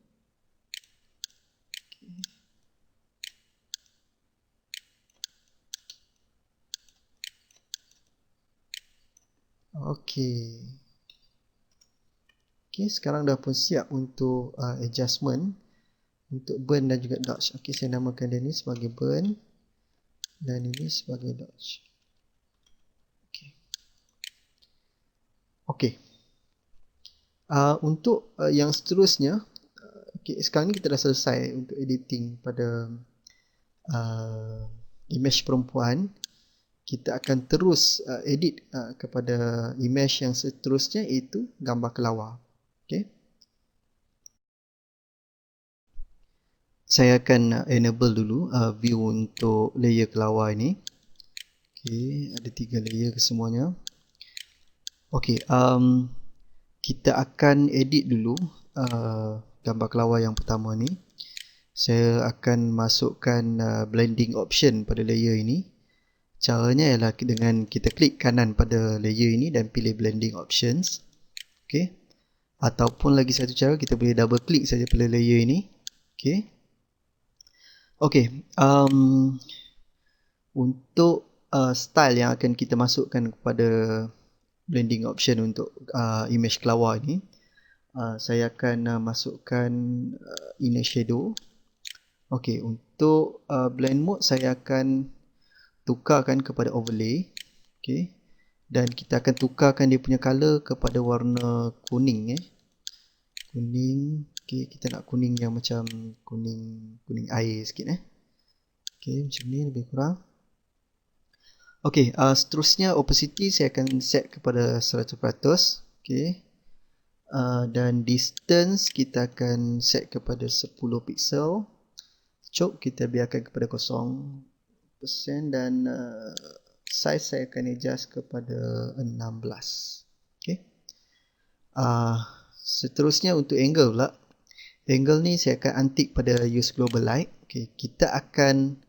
Okey. Okey, sekarang dah pun siap untuk adjustment untuk burn dan juga dodge. Okey, saya namakan dia ni sebagai burn dan ini sebagai dodge. Okey. Okey. Untuk yang seterusnya, sekarang ni kita dah selesai untuk editing pada image perempuan. Kita akan terus edit kepada image yang seterusnya, iaitu gambar kelawar. Okay. Saya akan enable dulu view untuk layer kelawar ini. Okay, ada 3 layer kesemuanya. Okay, kita akan edit dulu gambar kelawar yang pertama ni. Saya akan masukkan blending option pada layer ini. Caranya ialah dengan kita klik kanan pada layer ini dan pilih blending options. Okay. Ataupun lagi satu cara, kita boleh double klik saja pada layer ini. Okay. Okay. Untuk style yang akan kita masukkan kepada blending option untuk image kelawar ini, saya akan masukkan inner shadow. Okey, untuk blend mode saya akan tukarkan kepada overlay. Okey. Dan kita akan tukarkan dia punya color kepada warna kuning kuning. Okey, kita nak kuning yang macam kuning air sikit Okey, macam ni lebih kurang. Okey, seterusnya opacity saya akan set kepada 100%. Okey. Dan distance kita akan set kepada 10 pixel. Choke kita biarkan kepada 0% dan size saya akan adjust kepada 16. Okay. Seterusnya untuk angle pula. Angle ni saya akan antik pada use global light. Okay. Kita akan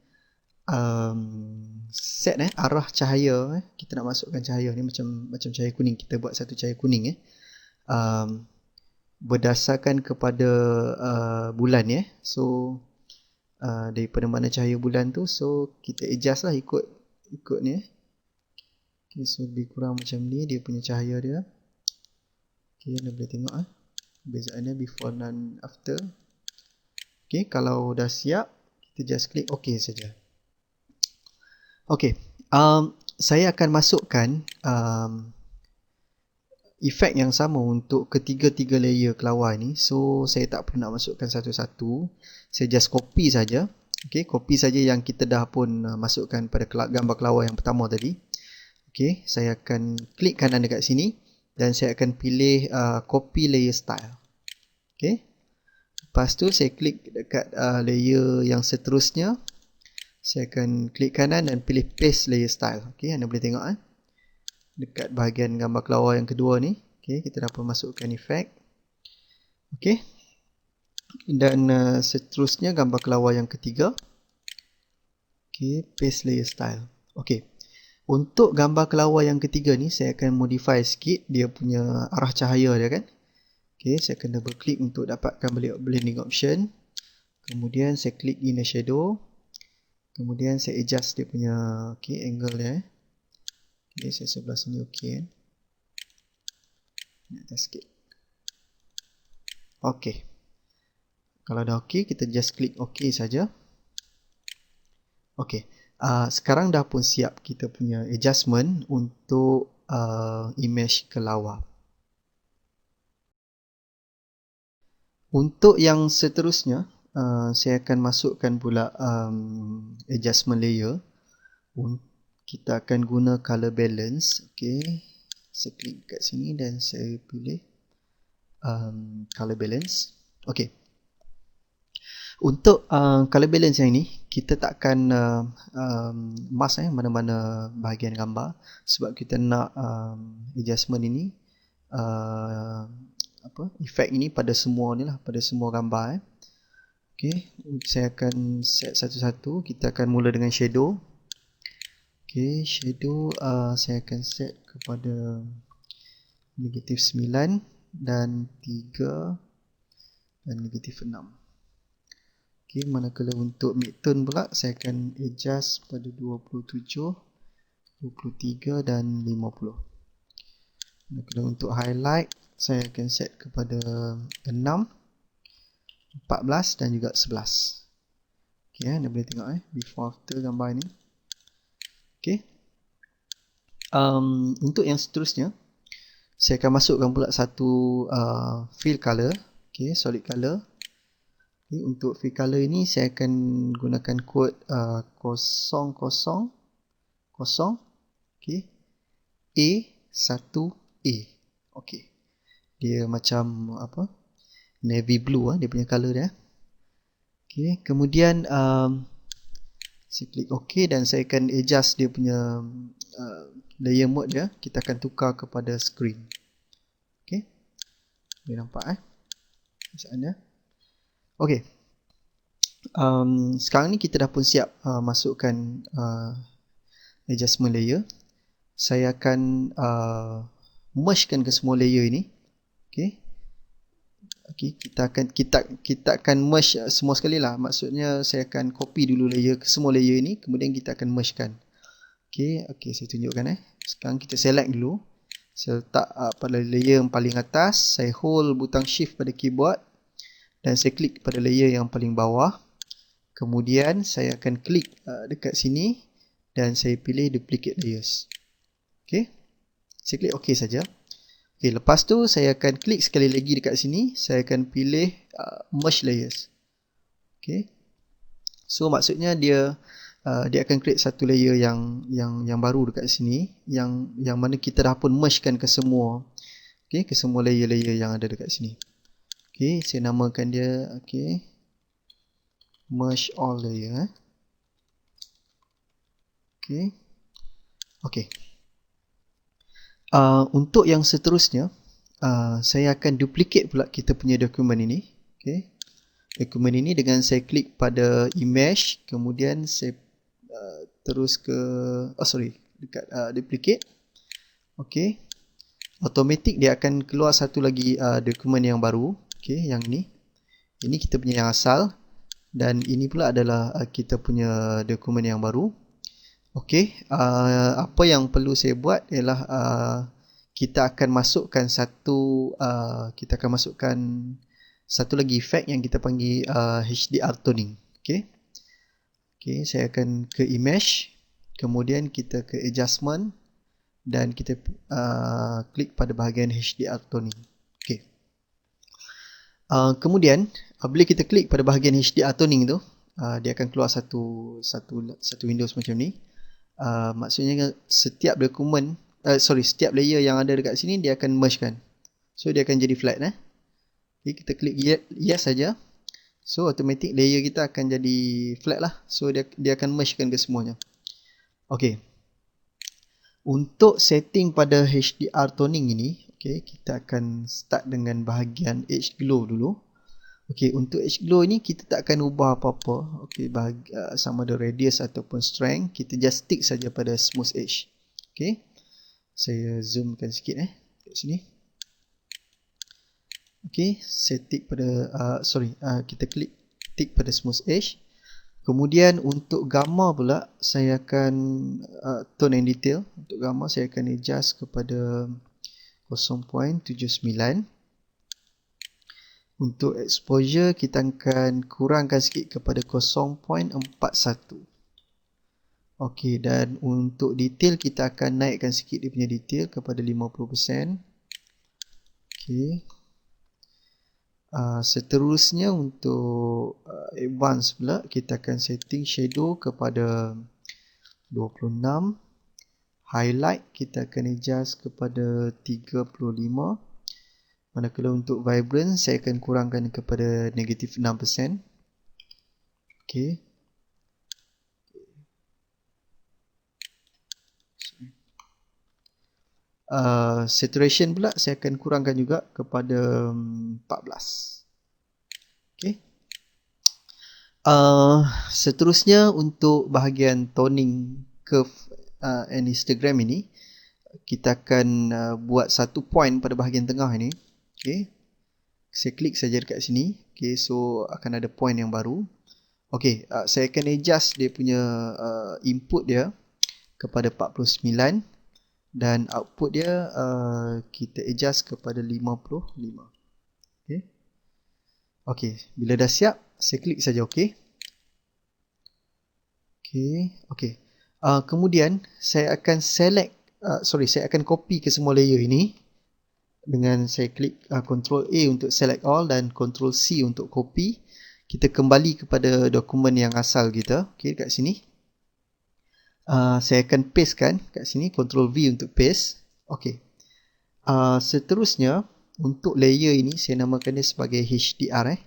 set arah cahaya. Kita nak masukkan cahaya ni macam cahaya kuning. Kita buat satu cahaya kuning berdasarkan kepada bulan So daripada mana cahaya bulan tu, so kita adjust lah ikut ni Okay, so lebih kurang macam ni dia punya cahaya dia. Okay, anda boleh tengok perbezaannya before dan after. Okay, kalau dah siap kita just klik OK saja. Okay, saya akan masukkan efek yang sama untuk ketiga-tiga layer kelawar ni. So saya tak perlu nak masukkan satu-satu, saya just copy saja. Okay, copy saja yang kita dah pun masukkan pada gambar kelawar yang pertama tadi. Okay, saya akan klik kanan dekat sini dan saya akan pilih copy layer style. Okay, lepas tu saya klik dekat layer yang seterusnya. Saya akan klik kanan dan pilih paste layer style. Okay, anda boleh tengok dekat bahagian gambar kelawar yang kedua ni. Okay, kita dapat masukkan efek. Okay, dan seterusnya gambar kelawar yang ketiga. Okay, paste layer style. Okay, untuk gambar kelawar yang ketiga ni saya akan modify sikit dia punya arah cahaya dia kan. Okay, saya akan double click untuk dapatkan balik blending option. Kemudian saya klik inner shadow. Kemudian saya adjust dia punya angle dia. Okay, saya sebelah sini okey Nak atas sikit. Okey. Kalau dah okey, kita just klik okey saja. Okey. Sekarang dah pun siap kita punya adjustment untuk image kelawar. Untuk yang seterusnya, saya akan masukkan pula adjustment layer. Kita akan guna color balance. Okay, saya klik kat sini dan saya pilih color balance. Okay, untuk color balance yang ini kita takkan mask mana-mana bahagian gambar sebab kita nak adjustment ini efek ini pada semua ni lah, pada semua gambar Okay, saya akan set satu-satu. Kita akan mula dengan shadow. Okay, shadow saya akan set kepada -9 dan 3 dan -6. Okay, manakala untuk midtone pula saya akan adjust pada 27, 23 dan 50. Manakala untuk highlight saya akan set kepada 6, 14 dan juga 11. Okay, anda boleh tengok before after gambar ni. Okay. Untuk yang seterusnya saya akan masukkan pula satu fill color. Okay, solid color. Okay, untuk fill color ini saya akan gunakan kod 000 okay, A1A. Okay, dia macam navy blue dia punya color dia. Okay, kemudian saya klik OK dan saya akan adjust dia punya layer mode dia. Kita akan tukar kepada screen. Okay, boleh nampak misalnya. Okay, sekarang ni kita dah pun siap masukkan adjustment layer. Saya akan mergekan ke semua layer ini. Okay. Okay, kita akan merge semua sekali lah. Maksudnya saya akan copy dulu layer ke semua layer ini, kemudian kita akan mergekan. Okay, saya tunjukkan Sekarang kita select dulu. Saya letak pada layer yang paling atas, saya hold butang shift pada keyboard dan saya klik pada layer yang paling bawah. Kemudian saya akan klik dekat sini dan saya pilih duplicate layers. Okey. Saya klik OK saja. Okey, lepas tu saya akan klik sekali lagi dekat sini, saya akan pilih merge layers. Okey. So maksudnya dia akan create satu layer yang baru dekat sini, yang mana kita dah pun mergekan ke semua, okey, ke semua layer-layer yang ada dekat sini. Okey, saya namakan dia merge all layer. Okey. Okey. Untuk yang seterusnya, saya akan duplicate pula kita punya dokumen ini. Okey. Dokumen ini dengan saya klik pada image, kemudian saya terus ke dekat duplicate. Okey. Automatic dia akan keluar satu lagi dokumen yang baru. Okey, yang ini. Ini kita punya yang asal dan ini pula adalah kita punya dokumen yang baru. Okey, apa yang perlu saya buat ialah kita akan masukkan satu lagi efek yang kita panggil HDR toning. Okey. Okey, saya akan ke image, kemudian kita ke adjustment dan kita klik pada bahagian HDR toning. Okey. Kemudian bila kita klik pada bahagian HDR toning tu, dia akan keluar satu windows macam ni. Maksudnya setiap dokumen, setiap layer yang ada dekat sini dia akan merge kan. So dia akan jadi flat. Okay, kita klik yes saja. So automatic layer kita akan jadi flat lah. So dia akan mergekan ke semuanya. Okay. Untuk setting pada HDR toning ini, okay, kita akan start dengan bahagian edge glow dulu. Okay, untuk edge glow ni kita tak akan ubah apa-apa. Okay, sama ada radius ataupun strength, kita just stick saja pada smooth edge. Okay, saya zoomkan sikit kat sini. Okay, saya tick pada kita klik tick pada smooth edge. Kemudian untuk gamma pula saya akan tone and detail. Untuk gamma saya akan adjust kepada 0.79. Untuk exposure kita akan kurangkan sikit kepada 0.41. Okey, dan untuk detail kita akan naikkan sikit dia punya detail kepada 50%. Okey. Seterusnya untuk advance pula kita akan setting shadow kepada 26. Highlight kita akan adjust kepada 35. Manakala untuk vibrance saya akan kurangkan kepada negatif 6%. Okey. Saturation pula saya akan kurangkan juga kepada 14. Okey. Seterusnya untuk bahagian toning curve and histogram ini, kita akan buat satu point pada bahagian tengah ini. Okey. Saya klik saja dekat sini. Okey, so akan ada point yang baru. Okey, saya akan adjust dia punya input dia kepada 49 dan output dia kita adjust kepada 55. Okey. Okey, bila dah siap, saya klik saja okey. Okey. Kemudian saya akan saya akan copy ke semua layer ini dengan saya klik Ctrl A untuk select all dan Ctrl C untuk copy. Kita kembali kepada dokumen yang asal kita. Okey, kat sini. Saya akan pastekan kat sini, Ctrl V untuk paste. Okey. Seterusnya untuk layer ini saya namakan dia sebagai HDR.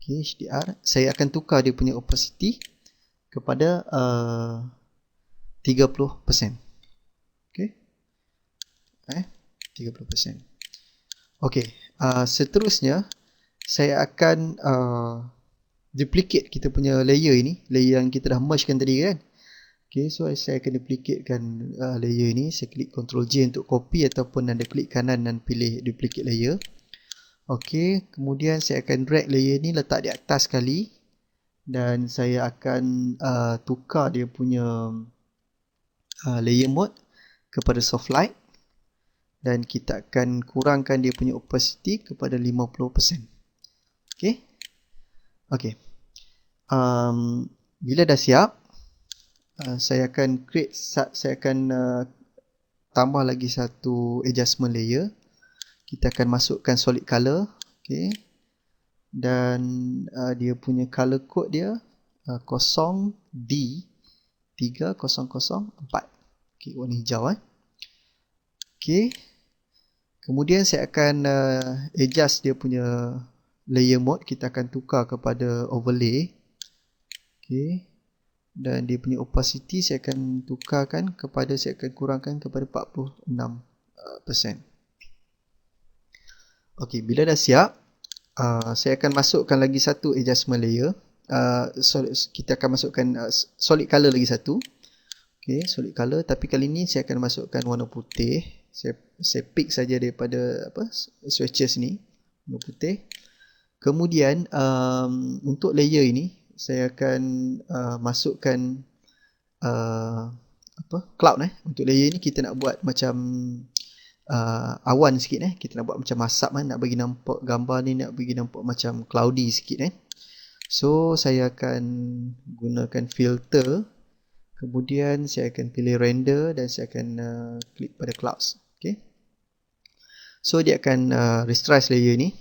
Okey, HDR. Saya akan tukar dia punya opacity kepada 30%. Okey. 30%. Okey. Seterusnya saya akan duplicate kita punya layer ini, layer yang kita dah mergekan tadi kan. Okay, so saya akan duplicatekan layer ni. Saya klik Ctrl J untuk copy ataupun anda klik kanan dan pilih duplicate layer. Okay, kemudian saya akan drag layer ni letak di atas sekali dan saya akan tukar dia punya layer mode kepada soft light. dan kita akan kurangkan dia punya opacity kepada 50%. Okay. Okay. Bila dah siap, saya akan tambah lagi satu adjustment layer. Kita akan masukkan solid color. Okay. Dan dia punya color code dia 0D3004. Okay, warna hijau. Okay. Kemudian saya akan adjust dia punya layer mode. Kita akan tukar kepada overlay. Okay. Dan dia punya opacity saya akan saya akan kurangkan kepada 46%. Okay, bila dah siap, saya akan masukkan lagi satu adjustment layer. Kita akan masukkan solid color lagi satu. Okay, solid color, tapi kali ni saya akan masukkan warna putih. Saya pick saja daripada swatches ni, warna putih. Kemudian untuk layer ini saya akan masukkan cloud. Untuk layer ni kita nak buat macam awan sikit. Kita nak buat macam asap, nak bagi nampak gambar ni, nak bagi nampak macam cloudy sikit. So saya akan gunakan filter. Kemudian saya akan pilih render dan saya akan klik pada clouds. Okay. So dia akan rasterize layer ni.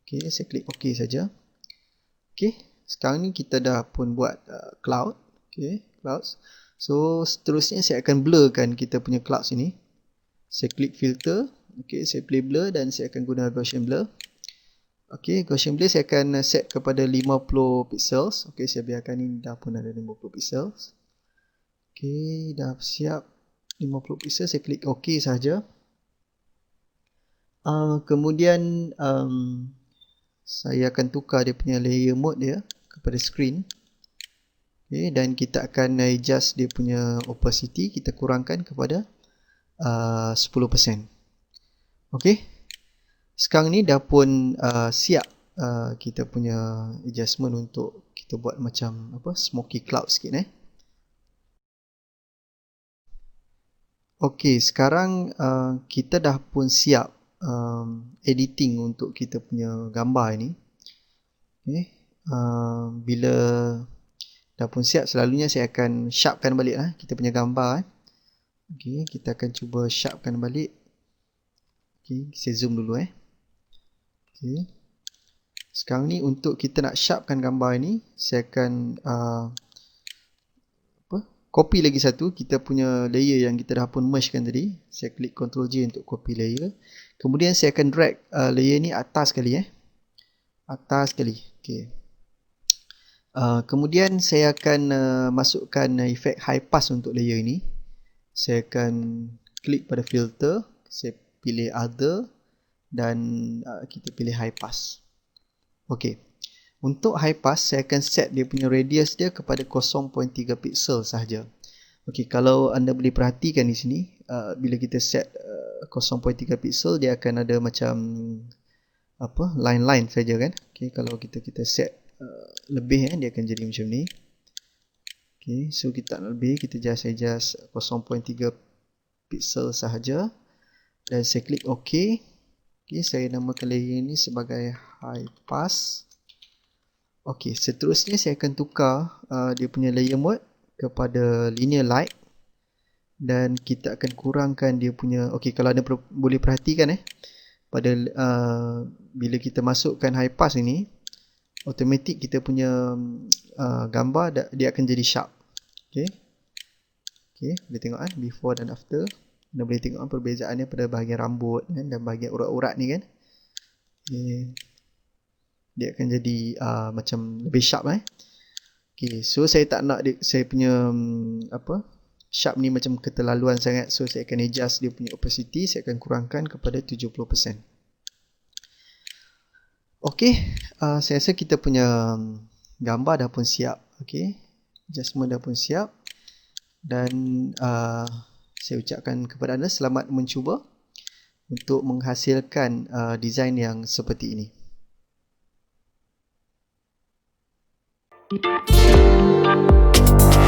Okay, saya klik OK saja. Okay, sekarang ni kita dah pun buat cloud. Okay, clouds. So seterusnya saya akan blurkan kita punya clouds ini. Saya klik filter. Okay, saya pilih blur dan saya akan guna Gaussian blur. Okay, Gaussian blur saya akan set kepada 50 pixels. Okay, saya biarkan ini dah pun ada 50 pixels. Okay, dah siap 50 pixel, saya klik OK saja. Kemudian saya akan tukar dia punya layer mode dia kepada screen. Okay, dan kita akan adjust dia punya opacity, kita kurangkan kepada 10%. Okay, sekarang ni dah pun siap kita punya adjustment untuk kita buat macam smoky cloud sikit. Okey, sekarang kita dah pun siap editing untuk kita punya gambar ini. Okay. Bila dah pun siap, selalunya saya akan sharpkan balik kita punya gambar. Okay, kita akan cuba sharpkan balik. Okay, saya zoom dulu. Okay. Sekarang ni untuk kita nak sharpkan gambar ini, saya akan copy lagi satu kita punya layer yang kita dah pun mergekan tadi. Saya klik Ctrl J untuk copy layer. Kemudian saya akan drag layer ni atas sekali. Atas sekali. Okay. Kemudian saya akan masukkan efek high pass untuk layer ini. Saya akan klik pada filter. Saya pilih other dan kita pilih high pass. Okay. Untuk high pass, saya akan set dia punya radius dia kepada 0.3 pixel sahaja. Okey, kalau anda boleh perhatikan di sini, bila kita set 0.3 pixel, dia akan ada macam line-line saja kan. Okey, kalau kita set lebih dia akan jadi macam ni. Okey, so kita nak lebih, kita just adjust 0.3 pixel sahaja dan saya klik OK. Okey, saya namakan layer ini sebagai high pass. Okey, seterusnya saya akan tukar dia punya layer mode kepada linear light dan kita akan kurangkan dia punya. Okey, kalau anda boleh perhatikan pada bila kita masukkan high pass ini, automatic kita punya gambar dia akan jadi sharp. Okey. Okey, boleh tengok before dan after. Anda boleh tengok perbezaannya pada bahagian rambut dan bahagian urat-urat ni kan. Okay. Dia akan jadi macam lebih sharp. Okay, so saya tak nak saya punya sharp ni macam keterlaluan sangat. So saya akan adjust dia punya opacity. Saya akan kurangkan kepada 70%. Okay, saya rasa kita punya gambar dah pun siap. Okay, adjustment dah pun siap. Dan saya ucapkan kepada anda selamat mencuba untuk menghasilkan design yang seperti ini. Thank you.